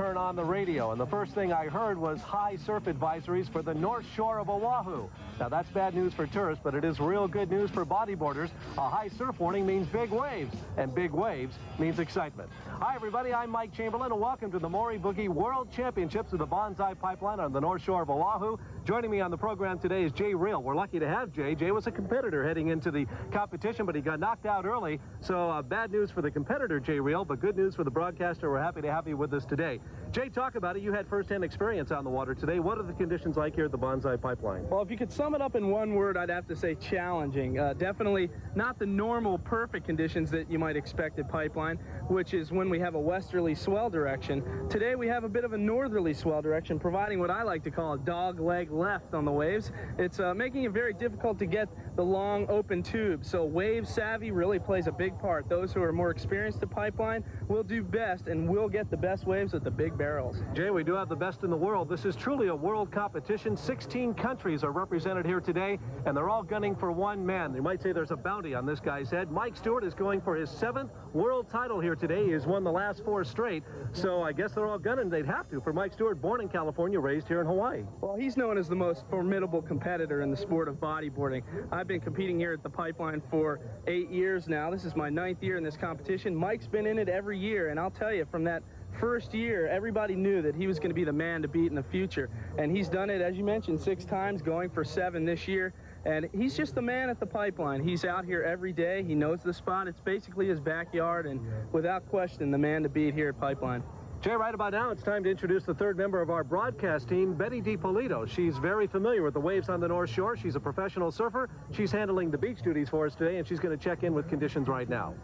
turn on the radio, and the first thing I heard was high surf advisories for the North Shore of Oahu. Now, that's bad news for tourists, but it is real good news for bodyboarders. A high surf warning means big waves, and big waves means excitement. Hi, everybody. I'm Mike Chamberlain, and welcome to the Morey Boogie World Championships of the Bonsai Pipeline on the North Shore of Oahu. Joining me on the program today is Jay Reel. We're lucky to have Jay. Jay was a competitor heading into the competition, but he got knocked out early. So bad news for the competitor, Jay Reel, but good news for the broadcaster. We're happy to have you with us today. Jay, talk about it. You had firsthand experience on the water today. What are the conditions like here at the Bonsai Pipeline? Well, if you could sum it up in one word, I'd have to say challenging. Definitely not the normal perfect conditions that you might expect at Pipeline, which is when we have a westerly swell direction. Today we have a bit of a northerly swell direction, providing what I like to call a dog leg left on the waves. It's making it very difficult to get the long open tube. So wave savvy really plays a big part. Those who are more experienced at Pipeline will do best and will get the best waves with the big barrels. Jay, we do have the best in the world. This is truly a world competition. 16 countries are represented here today, and they're all gunning for one man. You might say there's a bounty on this guy's head. Mike Stewart is going for his 7th world title here today. He has won the last 4 straight, so I guess they're all gunning. They'd have to for Mike Stewart, born in California, raised here in Hawaii. Well, he's known as the most formidable competitor in the sport of bodyboarding. I've been competing here at the Pipeline for 8 years now. This is my 9th year in this competition. Mike's been in it every year, and I'll tell you, from that first year, everybody knew that he was going to be the man to beat in the future. And he's done it, as you mentioned, 6 times, going for 7 this year. And he's just the man at the Pipeline. He's out here every day. He knows the spot. It's basically his backyard, and without question, the man to beat here at Pipeline. Jay, right about now, it's time to introduce the third member of our broadcast team, Betty DiPolito. She's very familiar with the waves on the North Shore. She's a professional surfer. She's handling the beach duties for us today, and she's going to check in with conditions right now.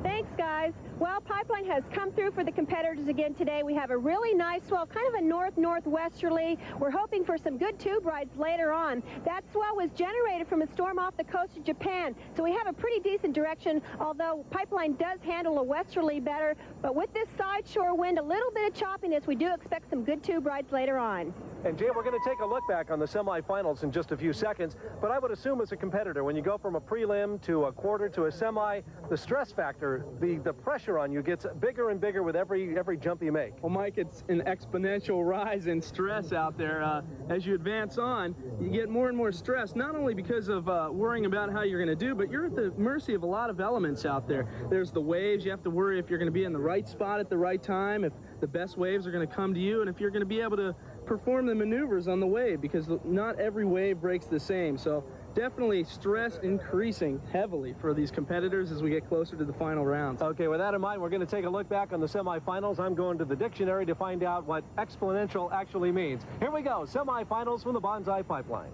Thanks, guys. Well, Pipeline has come through for the competitors again today. We have a really nice swell, kind of a north-northwesterly. We're hoping for some good tube rides later on. That swell was generated from a storm off the coast of Japan, so we have a pretty decent direction, although Pipeline does handle a westerly better. But with this side shore wind, a little bit of choppiness, we do expect some good tube rides later on. And Jay, we're going to take a look back on the semifinals in just a few seconds, but I would assume as a competitor, when you go from a prelim to a quarter to a semi, the stress factor, the pressure on you gets bigger and bigger with every jump you make. Well, Mike, it's an exponential rise in stress out there. As you advance on, you get more and more stress, not only because of worrying about how you're going to do, but you're at the mercy of a lot of elements out there. There's the waves. You have to worry if you're going to be in the right spot at the right time, if the best waves are going to come to you, and if you're going to be able to perform the maneuvers on the wave, because not every wave breaks the same. So definitely stress increasing heavily for these competitors as we get closer to the final rounds. Okay, with that in mind, we're going to take a look back on the semifinals. I'm going to the dictionary to find out what exponential actually means. Here we go, semifinals from the Bonsai Pipeline.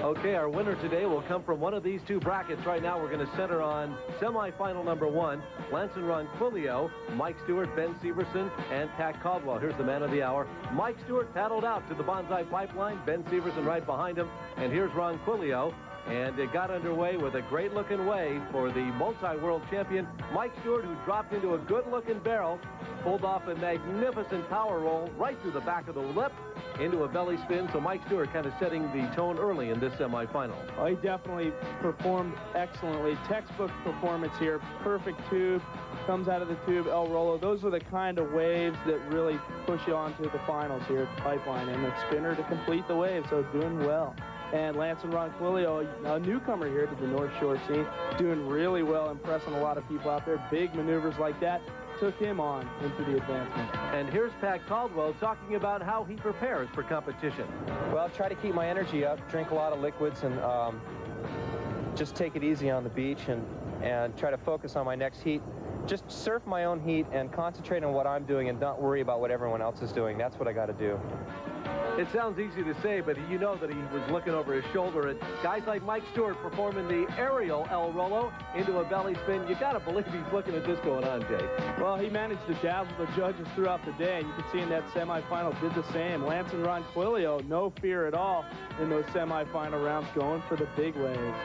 Okay, our winner today will come from one of these 2 brackets. Right now, we're going to center on semifinal number 1, Lance and Ronquillo, Mike Stewart, Ben Severson, and Pat Caldwell. Here's the man of the hour. Mike Stewart paddled out to the Bonsai Pipeline, Ben Severson right behind him, and here's Ronquillo. And it got underway with a great-looking wave for the multi-world champion, Mike Stewart, who dropped into a good-looking barrel, pulled off a magnificent power roll right through the back of the lip into a belly spin. So Mike Stewart kind of setting the tone early in this semifinal. Oh, he definitely performed excellently. Textbook performance here. Perfect tube. Comes out of the tube, El Rolo. Those are the kind of waves that really push you on to the finals here at the Pipeline. And the spinner to complete the wave, so doing well. And Lance and Ronquillo, a newcomer here to the North Shore scene, doing really well, impressing a lot of people out there. Big maneuvers like that took him on into the advancement. And here's Pat Caldwell talking about how he prepares for competition. Well, try to keep my energy up, drink a lot of liquids, and just take it easy on the beach and try to focus on my next heat. Just surf my own heat and concentrate on what I'm doing and not worry about what everyone else is doing. That's what I got to do. It sounds easy to say, but you know that he was looking over his shoulder at guys like Mike Stewart performing the aerial El Rolo into a belly spin. You got to believe he's looking at this going on, Jay. Well, he managed to dazzle the judges throughout the day, and you can see in that semifinal did the same. Lance and Ronquillo, no fear at all in those semifinal rounds, going for the big waves.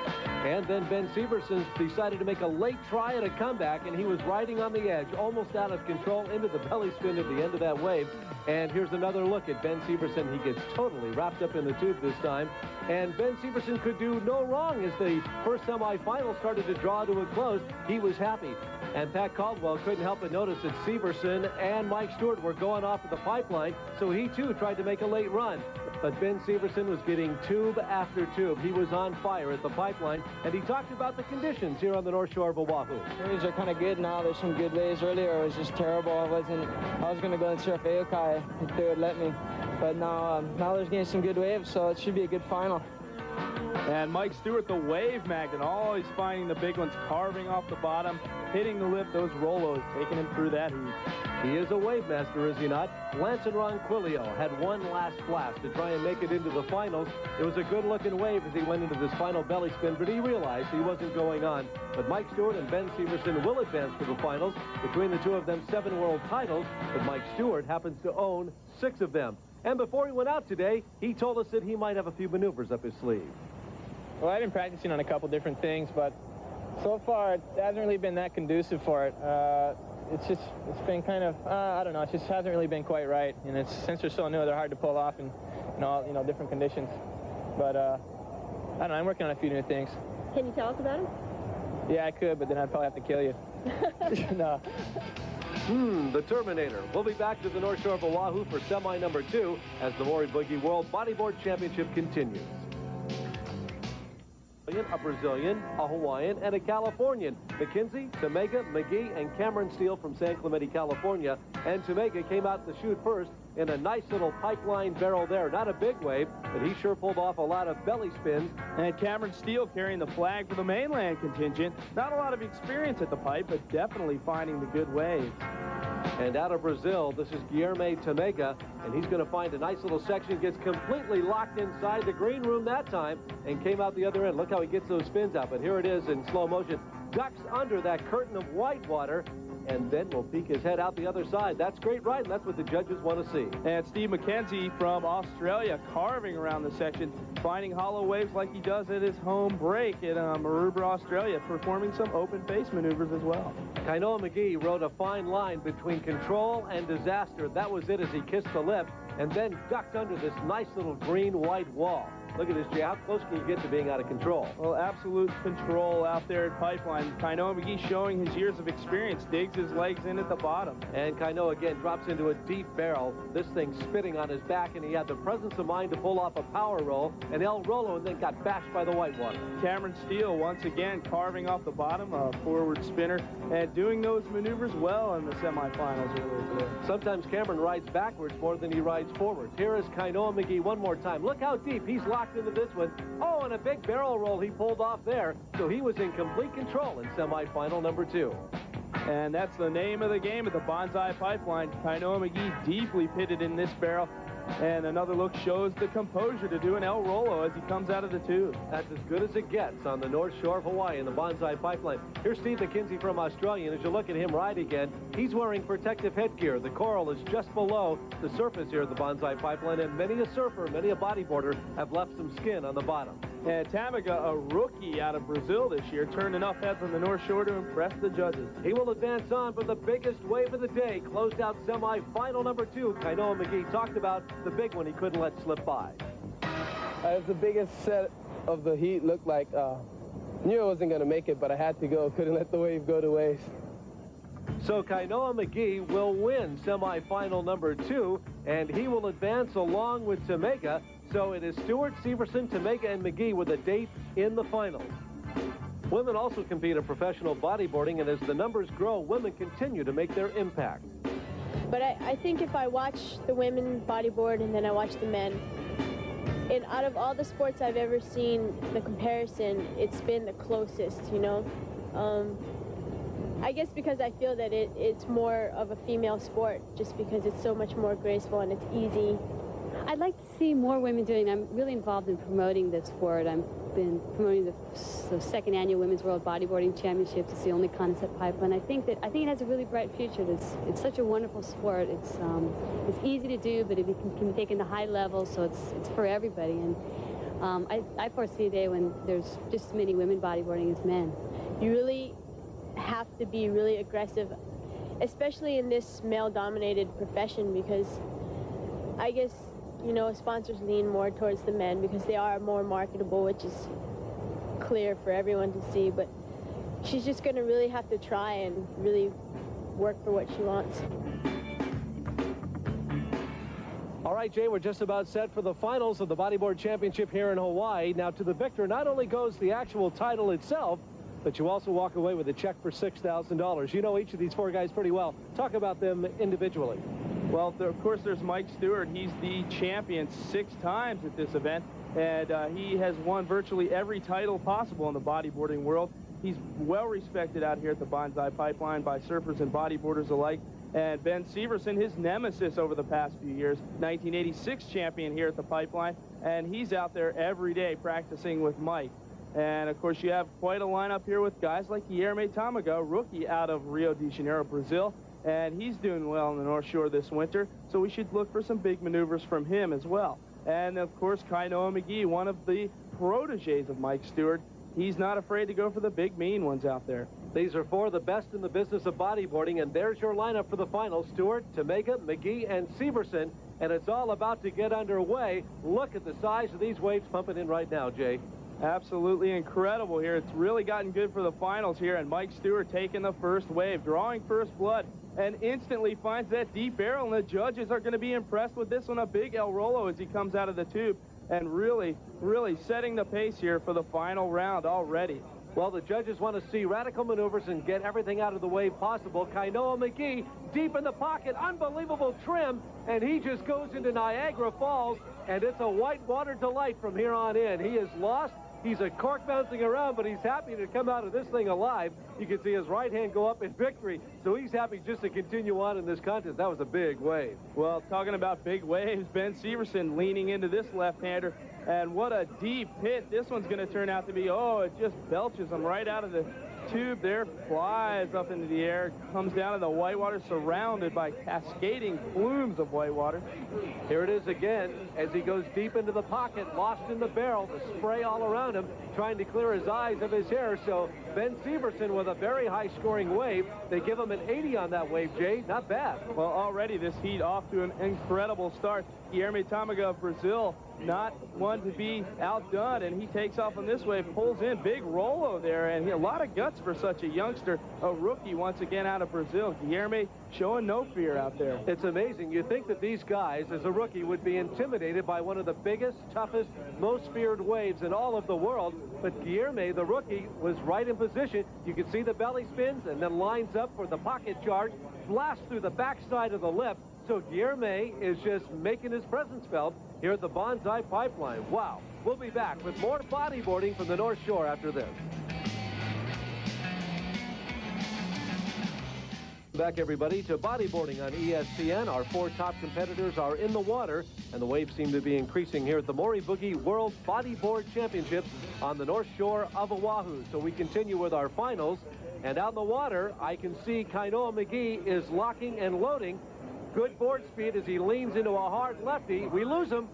And then Ben Severson decided to make a late try at a comeback, and he was riding on the edge, almost out of control, into the belly spin at the end of that wave. And here's another look at Ben Severson. He gets totally wrapped up in the tube this time. And Ben Severson could do no wrong as the first semifinal started to draw to a close. He was happy. And Pat Caldwell couldn't help but notice that Severson and Mike Stewart were going off at the pipeline, so he too tried to make a late run. But Ben Severson was getting tube after tube. He was on fire at the pipeline, and he talked about the conditions here on the North Shore of Oahu. Waves are kind of good now. There's some good waves. Earlier it was just terrible. I was going to go and surf Aokai if they would let me. But now there's getting some good waves, so it should be a good final. And Mike Stewart, the wave magnet, always finding the big ones, carving off the bottom, hitting the lip, those Rolos, taking him through that heat. He is a wave master, is he not? Lance and Ronquillo had one last blast to try and make it into the finals. It was a good-looking wave as he went into this final belly spin, but he realized he wasn't going on. But Mike Stewart and Ben Severson will advance to the finals. Between the two of them, 7 world titles, but Mike Stewart happens to own 6 of them. And before he went out today, he told us that he might have a few maneuvers up his sleeve. Well, I've been practicing on a couple different things, but so far it hasn't really been that conducive for it. It's been kind of, I don't know, it just hasn't really been quite right. And since they're so new, they're hard to pull off in all, different conditions. But I don't know, I'm working on a few new things. Can you tell us about them? Yeah, I could, but then I'd probably have to kill you. No. The Terminator. We'll be back to the North Shore of Oahu for semi number 2 as the Morey Boogie World Bodyboard Championship continues. A Brazilian, a Hawaiian, and a Californian. McKenzie, Tamega, McGee, and Cameron Steele from San Clemente, California. And Tamega came out to shoot first in a nice little pipeline barrel there. Not a big wave, but he sure pulled off a lot of belly spins. And Cameron Steele carrying the flag for the mainland contingent. Not a lot of experience at the pipe, but definitely finding the good waves. And out of Brazil, this is Guilherme Tamega, and he's going to find a nice little section, gets completely locked inside the green room that time, and came out the other end. Look how he gets those spins out, but here it is in slow motion. Ducks under that curtain of white water, and then will peek his head out the other side. That's great riding. That's what the judges want to see. And Steve McKenzie from Australia carving around the section, finding hollow waves like he does at his home break in Maroubra, Australia, performing some open face maneuvers as well. Kainoa McGee rode a fine line between control and disaster. That was it as he kissed the lip and then ducked under this nice little green-white wall. Look at this, Jay. How close can you get to being out of control? Well, absolute control out there at Pipeline. Kainoa McGee showing his years of experience, digs his legs in at the bottom. And Kainoa again drops into a deep barrel. This thing spitting on his back, and he had the presence of mind to pull off a power roll, and El Rolo, and then got bashed by the whitewater. Cameron Steele once again carving off the bottom, a forward spinner, and doing those maneuvers well in the semifinals earlier today. Sometimes Cameron rides backwards more than he rides forwards. Here is Kainoa McGee one more time. Look how deep he's locked into this one. Oh, and a big barrel roll he pulled off there. So he was in complete control in semifinal number 2. And that's the name of the game at the Bonsai Pipeline. Kainoa McGee deeply pitted in this barrel. And another look shows the composure to do an El Rolo as he comes out of the tube. That's as good as it gets on the North Shore of Hawaii in the Bonsai Pipeline. Here's Steve McKenzie from Australia, and as you look at him ride again, he's wearing protective headgear. The coral is just below the surface here at the Bonsai Pipeline, and many a surfer, many a bodyboarder have left some skin on the bottom. And Tamega, a rookie out of Brazil this year, turned enough heads on the North Shore to impress the judges. He will advance on for the biggest wave of the day. Closed out semi-final number 2. Kainoa McGee talked about the big one he couldn't let slip by. It was the biggest set of the heat. Looked like knew I wasn't going to make it, but I had to go. Couldn't let the wave go to waste. So Kainoa McGee will win semi-final number 2, and he will advance along with Tamega. So it is Stewart, Severson, Tamega, and McGee with a date in the finals. Women also compete in professional bodyboarding, and as the numbers grow, women continue to make their impact. But I think if I watch the women bodyboard and then I watch the men, and out of all the sports I've ever seen, the comparison, it's been the closest, you know. I guess because I feel that it's more of a female sport, just because it's so much more graceful and it's easy. I'd like to see more women doing. I'm really involved in promoting this sport. I've been promoting the second annual Women's World Bodyboarding Championships. It's the only concept pipeline. I think it has a really bright future. It's such a wonderful sport. It's easy to do, but it can be taken to high levels, so it's for everybody. And I foresee a day when there's just as many women bodyboarding as men. You really have to be really aggressive, especially in this male-dominated profession, because I guess you know, sponsors lean more towards the men because they are more marketable, which is clear for everyone to see. But she's just going to really have to try and really work for what she wants. All right, Jay, we're just about set for the finals of the Bodyboard Championship here in Hawaii. Now, to the victor not only goes the actual title itself, but you also walk away with a check for $6,000. You know each of these four guys pretty well. Talk about them individually. Well, of course, there's Mike Stewart. He's the champion 6 times at this event, and he has won virtually every title possible in the bodyboarding world. He's well respected out here at the Bonsai Pipeline by surfers and bodyboarders alike. And Ben Severson, his nemesis over the past few years, 1986 champion here at the Pipeline, and he's out there every day practicing with Mike. And, of course, you have quite a lineup here with guys like Guilherme Tamago, rookie out of Rio de Janeiro, Brazil, and he's doing well on the North Shore this winter, so we should look for some big maneuvers from him as well. And, of course, Kainoa McGee, one of the proteges of Mike Stewart. He's not afraid to go for the big, mean ones out there. These are 4 of the best in the business of bodyboarding, and there's your lineup for the finals. Stewart, Tamega, McGee, and Severson, and it's all about to get underway. Look at the size of these waves pumping in right now, Jay. Absolutely incredible here. It's really gotten good for the finals here, and Mike Stewart taking the first wave, drawing first blood, and instantly finds that deep barrel, and the judges are going to be impressed with this one. A big El Rolo as he comes out of the tube, and really setting the pace here for the final round already. Well, the judges want to see radical maneuvers and get everything out of the wave possible. Kainoa McGee deep in the pocket, unbelievable trim, and he just goes into Niagara Falls, and it's a whitewater delight from here on in. He is lost. He's a cork bouncing around, but he's happy to come out of this thing alive. You can see his right hand go up in victory, so he's happy just to continue on in this contest. That was a big wave. Well, talking about big waves, Ben Severson leaning into this left-hander, and what a deep hit this one's going to turn out to be. Oh, it just belches him right out of the tube there, flies up into the air, comes down to the whitewater, surrounded by cascading plumes of whitewater. Here it is again as he goes deep into the pocket, lost in the barrel, the spray all around him, trying to clear his eyes of his hair. So Ben Severson with a very high-scoring wave. They give him an 80 on that wave, Jay. Not bad. Well, already this heat off to an incredible start. Guilherme Tamago of Brazil, not one to be outdone, and he takes off on this wave, pulls in, big Rolo there, and a lot of guts for such a youngster, a rookie once again out of Brazil. Guilherme showing no fear out there. It's amazing. You think that these guys, as a rookie, would be intimidated by one of the biggest, toughest, most feared waves in all of the world, but Guilherme, the rookie, was right in position. You can see the belly spins and then lines up for the pocket charge, blasts through the backside of the lip. So Guilherme is just making his presence felt here at the Bonsai Pipeline. Wow. We'll be back with more bodyboarding from the North Shore after this. Back, everybody, to bodyboarding on ESPN. Our 4 top competitors are in the water, and the waves seem to be increasing here at the Morey Boogie World Bodyboard Championships on the North Shore of Oahu. So we continue with our finals, and out in the water, I can see Kainoa McGee is locking and loading. Good board speed as he leans into a hard lefty. We lose him.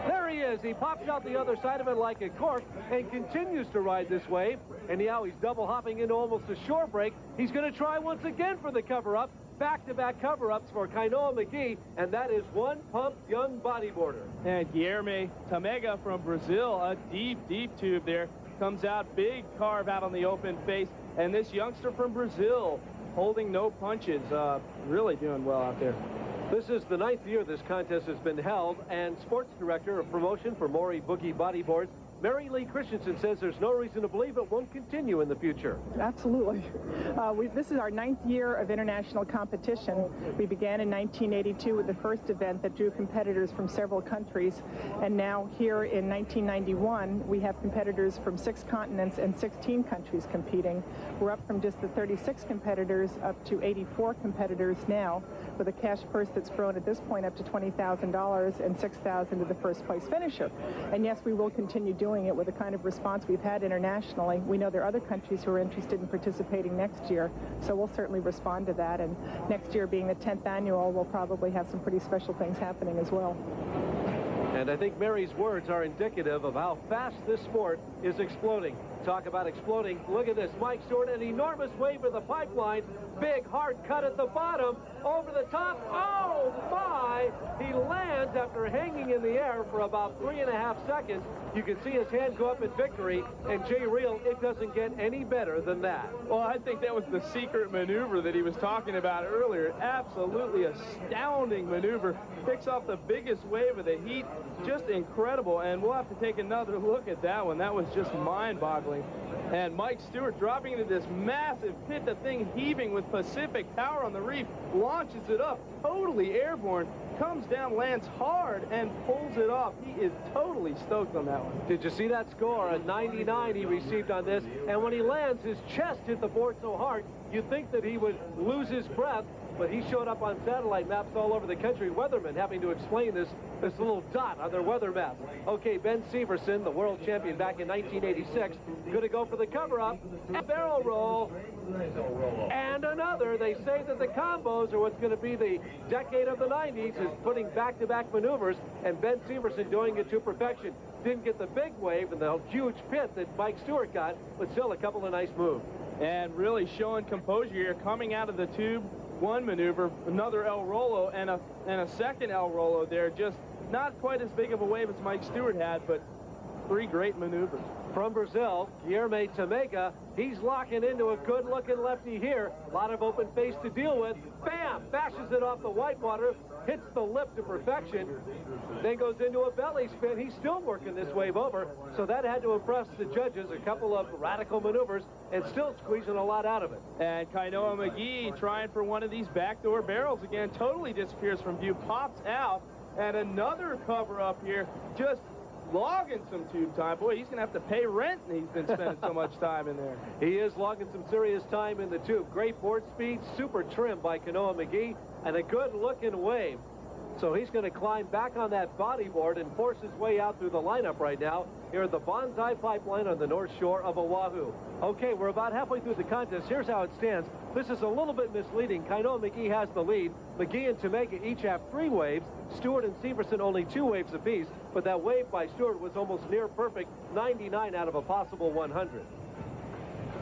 There he is. He pops out the other side of it like a cork and continues to ride this wave. And now he's double hopping into almost a shore break. He's going to try once again for the cover-up. Back-to-back cover-ups for Kainoa McGee, and that is one pumped young bodyboarder. And Guilherme Tamega from Brazil, a deep tube there. Comes out, big carve out on the open face. And this youngster from Brazil, holding no punches, really doing well out there. This is the 9th year this contest has been held, and sports director of promotion for Morey Boogie Bodyboards, Mary Lee Christensen, says there's no reason to believe it won't continue in the future. Absolutely. This is our 9th year of international competition. We began in 1982 with the first event that drew competitors from several countries, and now here in 1991 we have competitors from 6 continents and 16 countries competing. We're up from just the 36 competitors up to 84 competitors now, with a cash purse that's grown at this point up to $20,000 and $6,000 to the first place finisher. And yes, we will continue doing it with the kind of response we've had internationally. We know there are other countries who are interested in participating next year, so we'll certainly respond to that. And next year, being the 10th annual, we'll probably have some pretty special things happening as well. And I think Mary's words are indicative of how fast this sport is exploding. Talk about exploding. Look at this. Mike Stewart, an enormous wave of the pipeline. Big hard cut at the bottom. Over the top. Oh, my! He lands lands after hanging in the air for about 3.5 seconds. You can see his hand go up in victory, and Jay Reel, it doesn't get any better than that. Well, I think that was the secret maneuver that he was talking about earlier. Absolutely astounding maneuver. Picks off the biggest wave of the heat. Just incredible, and we'll have to take another look at that one. That was just mind-boggling. And Mike Stewart dropping into this massive pit, the thing heaving with Pacific power on the reef, launches it up, totally airborne, comes down, lands hard, and pulls it off. He is totally stoked on that one. Did you see that score? A 99 he received on this, and when he lands, his chest hit the board so hard, you'd think that he would lose his breath, but he showed up on satellite maps all over the country, weathermen having to explain this little dot on their weather maps. Okay, Ben Severson, the world champion back in 1986, going to go for the cover-up, a barrel roll, and another. They say that the combos are what's going to be the decade of the 90s, is putting back-to-back maneuvers, and Ben Severson doing it to perfection. Didn't get the big wave and the huge pit that Mike Stewart got, but still a couple of nice moves. And really showing composure here, coming out of the tube, one maneuver, another El Rolo, and a second El Rolo there. Just not quite as big of a wave as Mike Stewart had, but three great maneuvers. From Brazil, Guilherme Tamega, he's locking into a good-looking lefty here. A lot of open face to deal with. Bam! Bashes it off the whitewater, hits the lip to perfection, then goes into a belly spin. He's still working this wave over, so that had to impress the judges. A couple of radical maneuvers and still squeezing a lot out of it. And Kainoa McGee trying for one of these backdoor barrels again, totally disappears from view, pops out, and another cover up here, just logging some tube time. Boy, he's going to have to pay rent, and he's been spending so much time in there. He is logging some serious time in the tube. Great board speed, super trim by Kainoa McGee, and a good-looking wave. So he's going to climb back on that bodyboard and force his way out through the lineup right now here at the Bonsai Pipeline on the north shore of Oahu. Okay, we're about halfway through the contest. Here's how it stands. This is a little bit misleading. Kainoa McGee has the lead. McGee and Tamega each have 3 waves. Stewart and Severson only 2 waves apiece, but that wave by Stewart was almost near perfect, 99 out of a possible 100.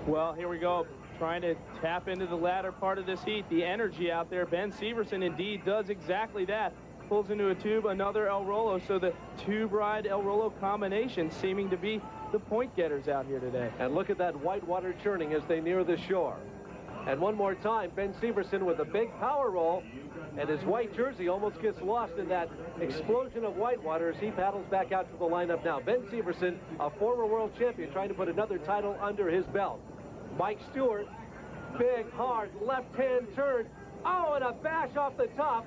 Well, here we go. Trying to tap into the latter part of this heat, the energy out there. Ben Severson indeed does exactly that. Pulls into a tube, another El Rolo, so the tube ride El Rolo combination seeming to be the point getters out here today. And look at that whitewater churning as they near the shore. And one more time, Ben Severson with a big power roll, and his white jersey almost gets lost in that explosion of whitewater as he paddles back out to the lineup now. Ben Severson, a former world champion, trying to put another title under his belt. Mike Stewart, big, hard, left-hand turn. Oh, and a bash off the top.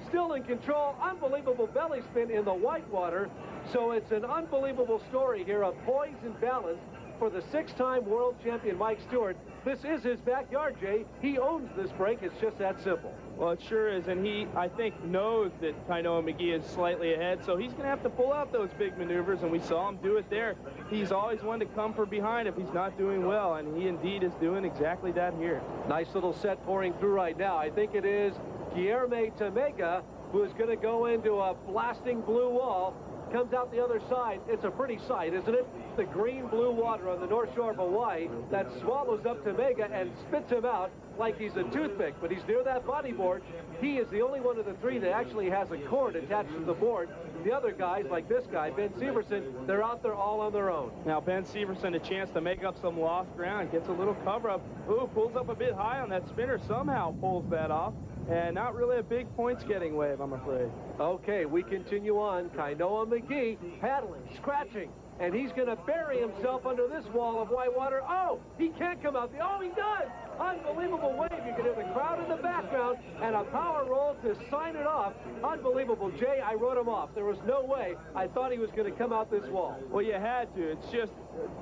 Still in control. Unbelievable belly spin in the whitewater. So it's an unbelievable story here of poise and balance for the 6-time world champion Mike Stewart. This is his backyard, Jay. He owns this break. It's just that simple. Well, it sure is, and he, I think, knows that Kainoa McGee is slightly ahead, so he's going to have to pull out those big maneuvers, and we saw him do it there. He's always one to come from behind if he's not doing well, and he indeed is doing exactly that here. Nice little set pouring through right now. I think it is Guilherme Tamega who is going to go into a blasting blue wall. Comes out the other side. It's a pretty sight, isn't it? The green-blue water on the north shore of Hawaii that swallows up Tamega and spits him out like he's a toothpick, but he's near that bodyboard. He is the only one of the 3 that actually has a cord attached to the board. The other guys, like this guy, Ben Severson, they're out there all on their own. Now, Ben Severson, a chance to make up some lost ground, gets a little cover-up. Ooh, pulls up a bit high on that spinner, somehow pulls that off. And not really a big points-getting wave, I'm afraid. Okay, we continue on. Kainoa McGee paddling, scratching, and he's going to bury himself under this wall of white water. Oh, he can't come out. Oh, he does. Unbelievable wave. You can hear the crowd in the background and a power roll to sign it off. Unbelievable. Jay, I wrote him off. There was no way I thought he was going to come out this wall. Well, you had to. It's just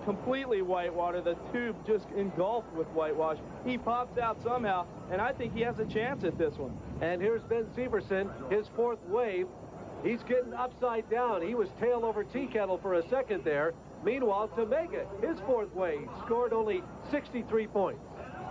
completely whitewater. The tube just engulfed with whitewash. He pops out somehow, and I think he has a chance at this one. And here's Ben Severson, his 4th wave. He's getting upside down. He was tail over tea kettle for a second there. Meanwhile, Tamega, his 4th wave, scored only 63 points.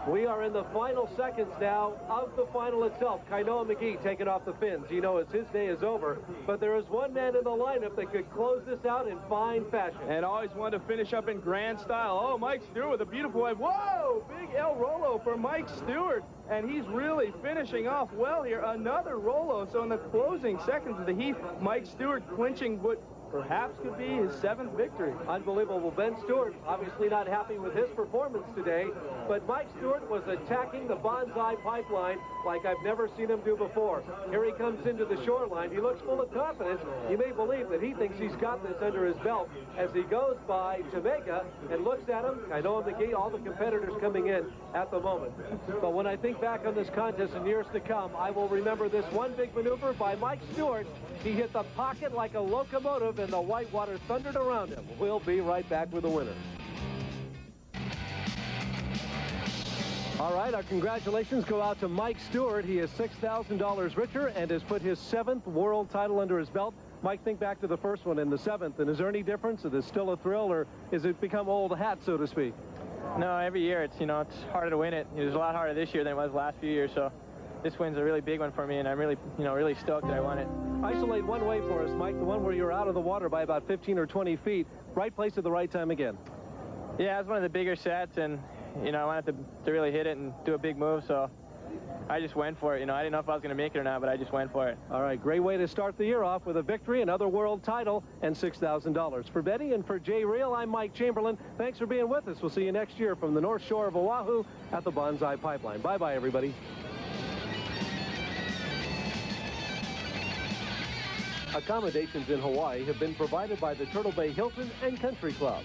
We are in the final seconds now of the final itself. Kainoa McGee taking off the fins. You know, as his day is over. But there is one man in the lineup that could close this out in fine fashion. And always wanted to finish up in grand style. Oh, Mike Stewart with a beautiful wave. Whoa! Big El Rolo for Mike Stewart. And he's really finishing off well here. Another Rolo. So in the closing seconds of the heat, Mike Stewart clinching what perhaps could be his 7th victory. Unbelievable. Ben Stewart obviously not happy with his performance today, but Mike Stewart was attacking the bonsai pipeline like I've never seen him do before. Here he comes into the shoreline. He looks full of confidence. You may believe that he thinks he's got this under his belt as he goes by Jamaica and looks at him. Kainoa McGee, all the competitors coming in at the moment. But when I think back on this contest in years to come, I will remember this one big maneuver by Mike Stewart. He hit the pocket like a locomotive, and the whitewater thundered around him. We'll be right back with the winner. All right, our congratulations go out to Mike Stewart. He is $6,000 richer and has put his 7th world title under his belt. Mike, think back to the first one and the 7th, and is there any difference? Is it still a thrill, or is it become old hat, so to speak? No, every year it's harder to win it. It was a lot harder this year than it was last few years, so this win's a really big one for me, and I'm really, really stoked that I won it. Isolate one wave for us, Mike, the one where you're out of the water by about 15 or 20 feet. Right place at the right time again. Yeah, it was one of the bigger sets, and, I wanted to really hit it and do a big move, so I just went for it. I didn't know if I was going to make it or not, but I just went for it. All right, great way to start the year off with a victory, another world title, and $6,000. For Betty and for Jay Reel, I'm Mike Chamberlain. Thanks for being with us. We'll see you next year from the North Shore of Oahu at the Bonsai Pipeline. Bye-bye, everybody. Accommodations in Hawaii have been provided by the Turtle Bay Hilton and Country Club.